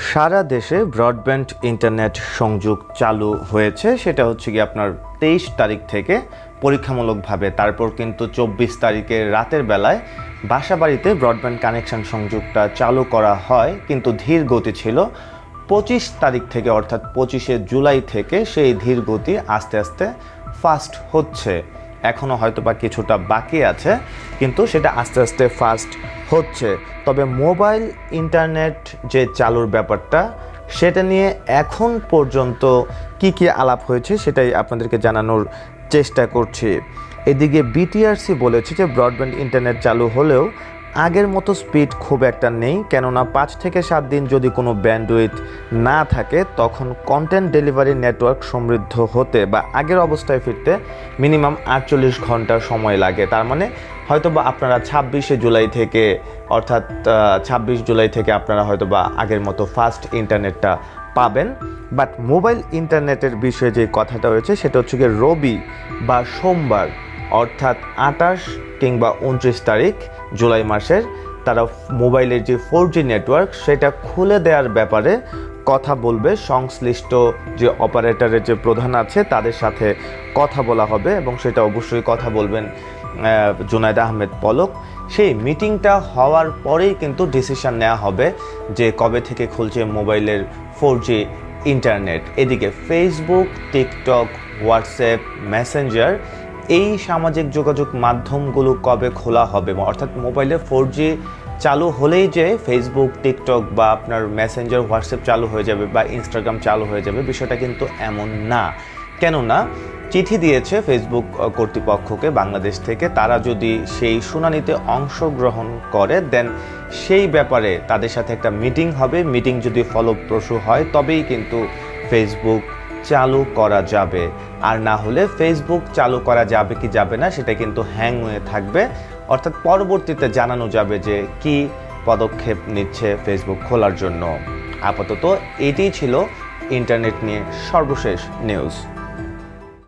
সারা দেশে broadband internet সংযোগ চালু হয়েছে। সেটা হচ্ছে কি আপনার 23 তারিখ থেকে পরীক্ষামূলকভাবে। তারপর কিন্তু 24 তারিখের রাতের বেলায় বাসাবাড়িতে ব্রডব্যান্ড কানেকশন সংযোগটা চালু করা হয়, কিন্তু ধীর গতি ছিল। 25 তারিখ থেকে অর্থাৎ 25শে জুলাই থেকে সেই ধীর গতি আস্তে আস্তে ফাস্ট হচ্ছে। এখনও হয়তো বা কিছুটা বাকি আছে, কিন্তু সেটা আস্তে আস্তে ফাস্ট হচ্ছে। তবে মোবাইল ইন্টারনেট যে চালুর ব্যাপারটা, সেটা নিয়ে এখন পর্যন্ত কি আলাপ হয়েছে সেটাই আপনাদেরকে জানানোর চেষ্টা করছি। এদিকে বিটিআরসি বলেছে যে ব্রডব্যান্ড ইন্টারনেট চালু হলেও আগের মতো স্পিড খুব একটা নেই, কেননা 5 থেকে 7 দিন যদি কোনো ব্যান্ডউইথ না থাকে তখন কন্টেন্ট ডেলিভারি নেটওয়ার্ক সমৃদ্ধ হতে বা আগের অবস্থায় ফিরতে মিনিমাম 48 ঘন্টা সময় লাগে। তার মানে হয়তো বা আপনারা 26শে জুলাই থেকে অর্থাৎ 26 জুলাই থেকে আপনারা হয়তো বা আগের মতো ফাস্ট ইন্টারনেটটা পাবেন। বাট মোবাইল ইন্টারনেটের বিষয়ে যে কথাটা হয়েছে সেটা হচ্ছে গিয়ে রবি বা সোমবার অর্থাৎ 28 কিংবা 29 তারিখ জুলাই মাসের তারা মোবাইলের যে 4G নেটওয়ার্ক সেটা খুলে দেওয়ার ব্যাপারে কথা বলবে। সংশ্লিষ্ট যে অপারেটরের যে প্রধান আছে তাদের সাথে কথা বলা হবে এবং সেটা অবশ্যই কথা বলবেন জুনায়েদ আহমেদ পলক। সেই মিটিংটা হওয়ার পরেই কিন্তু ডিসিশন নেওয়া হবে যে কবে থেকে খুলছে মোবাইলের 4G ইন্টারনেট। এদিকে ফেসবুক, টিকটক, হোয়াটসঅ্যাপ, মেসেঞ্জার এই সামাজিক যোগাযোগ মাধ্যমগুলো কবে খোলা হবে, অর্থাৎ মোবাইলে 4G চালু হলেই যে ফেসবুক, টিকটক বা আপনার মেসেঞ্জার, হোয়াটসঅ্যাপ চালু হয়ে যাবে বা ইনস্টাগ্রাম চালু হয়ে যাবে, বিষয়টা কিন্তু এমন না। কেননা চিঠি দিয়েছে ফেসবুক কর্তৃপক্ষকে বাংলাদেশ থেকে, তারা যদি সেই শুনানিতে অংশগ্রহণ করে দেন সেই ব্যাপারে তাদের সাথে একটা মিটিং হবে। মিটিং যদি ফলপ্রসূ হয় তবেই কিন্তু ফেসবুক চালু করা যাবে, আর না হলে ফেসবুক চালু করা যাবে কি যাবে না সেটা কিন্তু হ্যাং হয়ে থাকবে। অর্থাৎ পরবর্তীতে জানানো যাবে যে কি পদক্ষেপ নিচ্ছে ফেসবুক খোলার জন্য। আপাতত এটিই ছিল ইন্টারনেট নিয়ে সর্বশেষ নিউজ।